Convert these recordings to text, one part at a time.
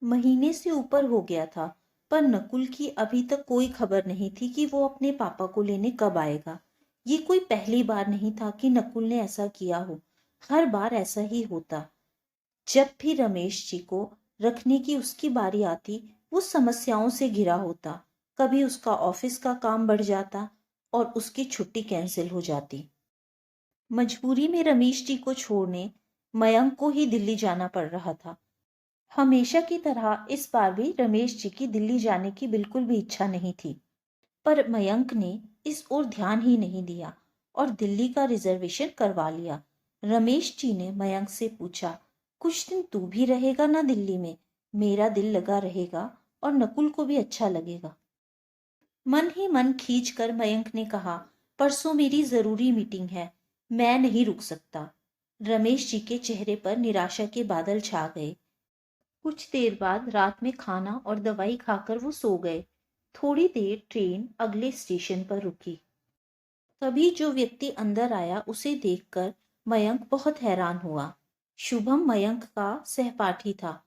महीने से ऊपर हो गया था, पर नकुल की अभी तक कोई खबर नहीं थी कि वो अपने पापा को लेने कब आएगा। ये कोई पहली बार नहीं था कि नकुल ने ऐसा किया हो। हर बार ऐसा ही होता। जब भी रमेश जी को रखने की उसकी बारी आती, वो समस्याओं से घिरा होता। कभी उसका ऑफिस का काम बढ़ जाता और उसकी छुट्टी कैंसिल हो जाती। मजबूरी में रमेश जी को छोड़ने मयंक को ही दिल्ली जाना पड़ रहा था। हमेशा की तरह इस बार भी रमेश जी की दिल्ली जाने की बिल्कुल भी इच्छा नहीं थी, पर मयंक ने इस ओर ध्यान ही नहीं दिया और दिल्ली का रिजर्वेशन करवा लिया। रमेश जी ने मयंक से पूछा, कुछ दिन तू भी रहेगा ना दिल्ली में? मेरा दिल लगा रहेगा और नकुल को भी अच्छा लगेगा। मन ही मन खींच कर मयंक ने कहा, परसों मेरी जरूरी मीटिंग है, मैं नहीं रुक सकता। रमेश जी के चेहरे पर निराशा के बादल छा गए। कुछ देर बाद रात में खाना और दवाई खाकर वो सो गए। थोड़ी देर ट्रेन अगले स्टेशन पर रुकी। तभी जो व्यक्ति अंदर आया उसे देखकर मयंक बहुत हैरान हुआ। शुभम मयंक का सहपाठी था।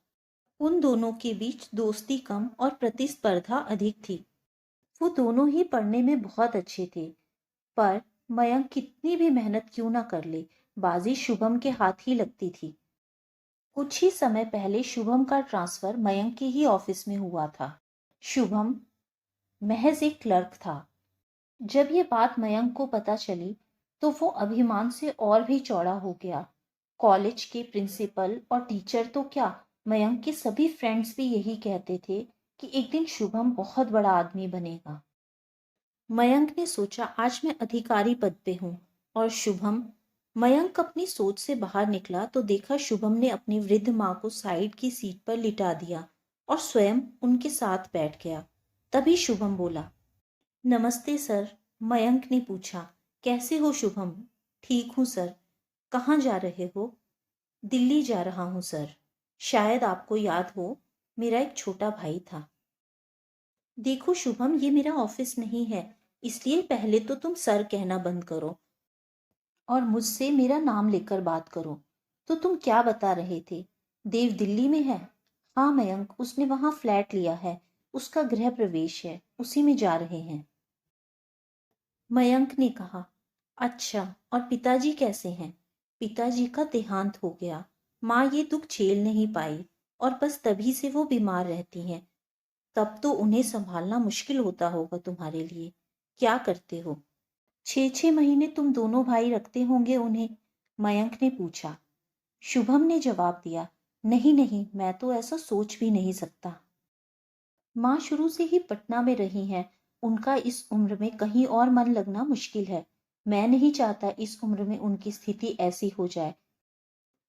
उन दोनों के बीच दोस्ती कम और प्रतिस्पर्धा अधिक थी। वो दोनों ही पढ़ने में बहुत अच्छे थे, पर मयंक कितनी भी मेहनत क्यों ना कर ले, बाजी शुभम के हाथ ही लगती थी। कुछ ही समय पहले शुभम का ट्रांसफर मयंक के ही ऑफिस में हुआ था। शुभम महज एक क्लर्क था। जब ये बात मयंक को पता चली तो वो अभिमान से और भी चौड़ा हो गया। कॉलेज के प्रिंसिपल और टीचर तो क्या, मयंक के सभी फ्रेंड्स भी यही कहते थे कि एक दिन शुभम बहुत बड़ा आदमी बनेगा। मयंक ने सोचा, आज मैं अधिकारी पद पे हूँ और शुभम। मयंक अपनी सोच से बाहर निकला तो देखा शुभम ने अपनी वृद्ध माँ को साइड की सीट पर लिटा दिया और स्वयं उनके साथ बैठ गया। तभी शुभम बोला, नमस्ते सर। मयंक ने पूछा, कैसे हो शुभम? ठीक हूँ सर। कहाँ जा रहे हो? दिल्ली जा रहा हूँ सर। शायद आपको याद हो, मेरा एक छोटा भाई था। देखो शुभम, ये मेरा ऑफिस नहीं है, इसलिए पहले तो तुम सर कहना बंद करो और मुझसे मेरा नाम लेकर बात करो। तो तुम क्या बता रहे थे? देव दिल्ली में है? हाँ मयंक, उसने वहां फ्लैट लिया है, उसका गृह प्रवेश है, उसी में जा रहे हैं। मयंक ने कहा, अच्छा, और पिताजी कैसे हैं? पिताजी का देहांत हो गया। माँ ये दुख झेल नहीं पाई और बस तभी से वो बीमार रहती हैं। तब तो उन्हें संभालना मुश्किल होता होगा तुम्हारे लिए। क्या करते हो? 6-6 महीने तुम दोनों भाई रखते होंगे उन्हें? मयंक ने पूछा। शुभम ने जवाब दिया, नहीं नहीं, मैं तो ऐसा सोच भी नहीं सकता। माँ शुरू से ही पटना में रही हैं, उनका इस उम्र में कहीं और मन लगना मुश्किल है। मैं नहीं चाहता इस उम्र में उनकी स्थिति ऐसी हो जाए,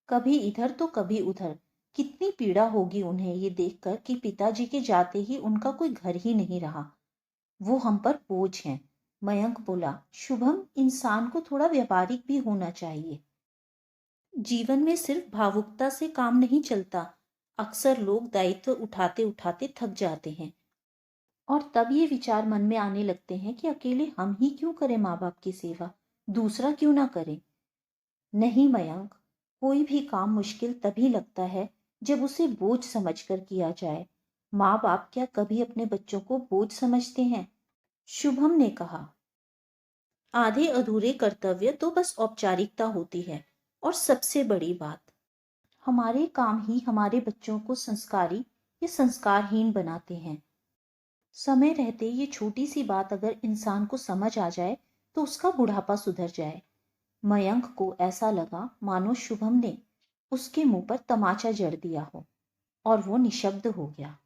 कभी इधर तो कभी उधर। कितनी पीड़ा होगी उन्हें ये देखकर कि पिताजी के जाते ही उनका कोई घर ही नहीं रहा। वो हम पर बोझ हैं। मयंक बोला, शुभम, इंसान को थोड़ा व्यावहारिक भी होना चाहिए। जीवन में सिर्फ भावुकता से काम नहीं चलता। अक्सर लोग दायित्व उठाते उठाते थक जाते हैं और तब ये विचार मन में आने लगते हैं कि अकेले हम ही क्यों करें माँ बाप की सेवा, दूसरा क्यों ना करे। नहीं मयंक, कोई भी काम मुश्किल तभी लगता है जब उसे बोझ समझकर किया जाए। माँ बाप क्या कभी अपने बच्चों को बोझ समझते हैं? शुभम ने कहा, आधे अधूरे कर्तव्य तो बस औपचारिकता होती है। और सबसे बड़ी बात, हमारे काम ही हमारे बच्चों को संस्कारी या संस्कारहीन बनाते हैं। समय रहते ये छोटी सी बात अगर इंसान को समझ आ जाए तो उसका बुढ़ापा सुधर जाए। मयंक को ऐसा लगा मानो शुभम ने उसके मुंह पर तमाचा जड़ दिया हो और वो निशब्द हो गया।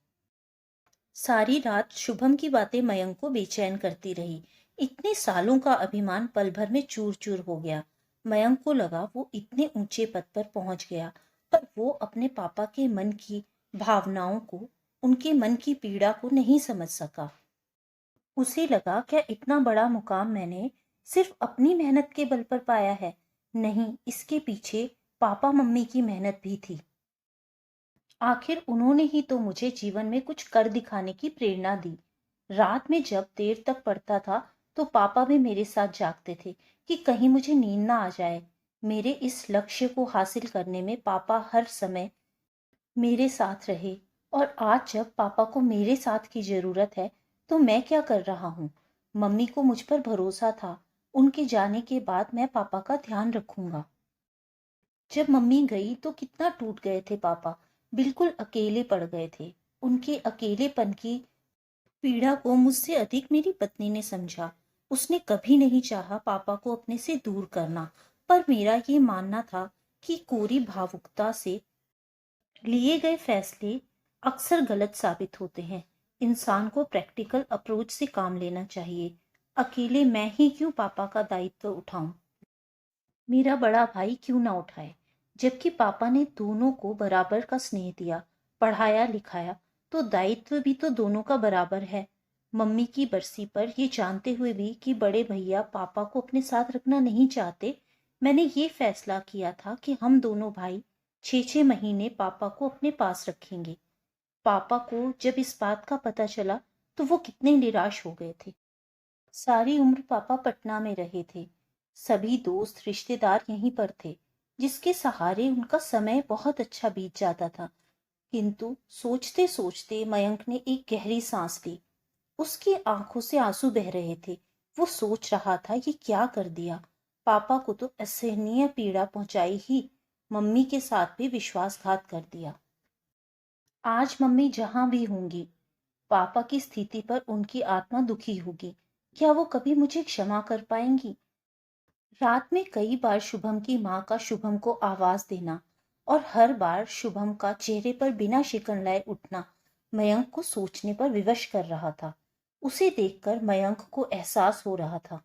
सारी रात शुभम की बातें मयंक को बेचैन करती रही। इतने सालों का अभिमान पल भर में चूर चूर हो गया। मयंक को लगा वो इतने ऊंचे पद पर पहुंच गया, पर वो अपने पापा के मन की भावनाओं को, उनके मन की पीड़ा को नहीं समझ सका। उसे लगा, क्या इतना बड़ा मुकाम मैंने सिर्फ अपनी मेहनत के बल पर पाया है? नहीं, इसके पीछे पापा मम्मी की मेहनत भी थी। आखिर उन्होंने ही तो मुझे जीवन में कुछ कर दिखाने की प्रेरणा दी। रात में जब देर तक पढ़ता था तो पापा भी मेरे साथ जागते थे कि कहीं मुझे नींद ना आ जाए। मेरे इस लक्ष्य को हासिल करने में पापा हर समय मेरे साथ रहे। और आज जब पापा को मेरे साथ की जरूरत है तो मैं क्या कर रहा हूँ। मम्मी को मुझ पर भरोसा था, उनके जाने के बाद मैं पापा का ध्यान रखूंगा। जब मम्मी गई तो कितना टूट गए थे पापा, बिल्कुल अकेले पड़ गए थे। उनके अकेलेपन की पीड़ा को मुझसे अधिक मेरी पत्नी ने समझा। उसने कभी नहीं चाहा पापा को अपने से दूर करना, पर मेरा ये मानना था कि कोरी भावुकता से लिए गए फैसले अक्सर गलत साबित होते हैं। इंसान को प्रैक्टिकल अप्रोच से काम लेना चाहिए। अकेले मैं ही क्यों पापा का दायित्व उठाऊं, मेरा बड़ा भाई क्यों ना उठाए। जबकि पापा ने दोनों को बराबर का स्नेह दिया, पढ़ाया लिखाया, तो दायित्व भी तो दोनों का बराबर है। मम्मी की बरसी पर ये जानते हुए भी कि बड़े भैया पापा को अपने साथ रखना नहीं चाहते, मैंने ये फैसला किया था कि हम दोनों भाई 6-6 महीने पापा को अपने पास रखेंगे। पापा को जब इस बात का पता चला तो वो कितने निराश हो गए थे। सारी उम्र पापा पटना में रहे थे, सभी दोस्त रिश्तेदार यहीं पर थे, जिसके सहारे उनका समय बहुत अच्छा बीत जाता था। किंतु सोचते सोचते मयंक ने एक गहरी सांस ली। उसकी आंखों से आंसू बह रहे थे। वो सोच रहा था ये क्या कर दिया, पापा को तो असहनीय पीड़ा पहुंचाई ही, मम्मी के साथ भी विश्वासघात कर दिया। आज मम्मी जहां भी होंगी, पापा की स्थिति पर उनकी आत्मा दुखी होगी। क्या वो कभी मुझे क्षमा कर पाएंगी। रात में कई बार शुभम की माँ का शुभम को आवाज देना और हर बार शुभम का चेहरे पर बिना शिकन लाए उठना मयंक को सोचने पर विवश कर रहा था। उसे देखकर मयंक को एहसास हो रहा था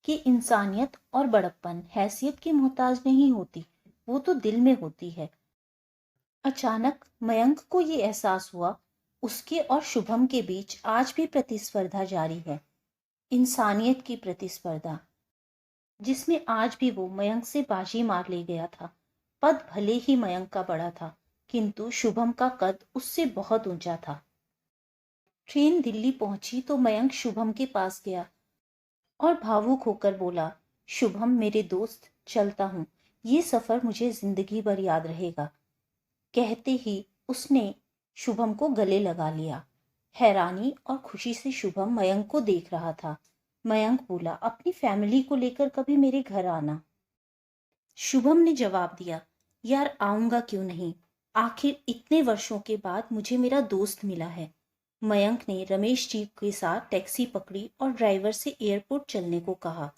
कि इंसानियत और बड़प्पन हैसियत की मोहताज नहीं होती, वो तो दिल में होती है। अचानक मयंक को ये एहसास हुआ, उसके और शुभम के बीच आज भी प्रतिस्पर्धा जारी है। इंसानियत की प्रतिस्पर्धा, जिसमें आज भी वो मयंक से बाजी मार ले गया था। पद भले ही मयंक का बड़ा था, किंतु शुभम का कद उससे बहुत ऊंचा था। ट्रेन दिल्ली पहुंची तो मयंक शुभम के पास गया और भावुक होकर बोला, शुभम मेरे दोस्त, चलता हूँ, ये सफर मुझे जिंदगी भर याद रहेगा। कहते ही उसने शुभम को गले लगा लिया। हैरानी और खुशी से शुभम मयंक को देख रहा था। मयंक बोला, अपनी फैमिली को लेकर कभी मेरे घर आना। शुभम ने जवाब दिया, यार आऊंगा क्यों नहीं, आखिर इतने वर्षों के बाद मुझे मेरा दोस्त मिला है। मयंक ने रमेश जी के साथ टैक्सी पकड़ी और ड्राइवर से एयरपोर्ट चलने को कहा।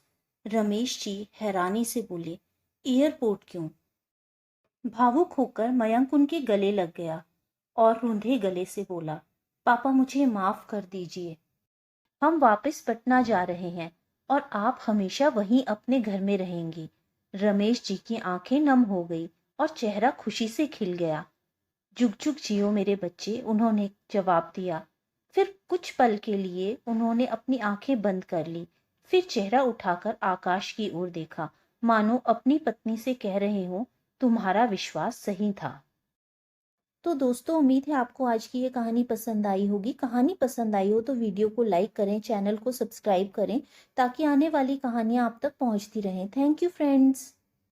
रमेश जी हैरानी से बोले, एयरपोर्ट क्यों। भावुक होकर मयंक उनके गले लग गया और रूंधे गले से बोला, पापा मुझे माफ कर दीजिए, हम वापस पटना जा रहे हैं और आप हमेशा वहीं अपने घर में रहेंगी। रमेश जी की आंखें नम हो गई और चेहरा खुशी से खिल गया। जुग जुग जियो मेरे बच्चे, उन्होंने जवाब दिया। फिर कुछ पल के लिए उन्होंने अपनी आंखें बंद कर ली, फिर चेहरा उठाकर आकाश की ओर देखा, मानो अपनी पत्नी से कह रहे हो, तुम्हारा विश्वास सही था। तो दोस्तों, उम्मीद है आपको आज की ये कहानी पसंद आई होगी। कहानी पसंद आई हो तो वीडियो को लाइक करें, चैनल को सब्सक्राइब करें, ताकि आने वाली कहानियां आप तक पहुंचती रहें। Thank you friends.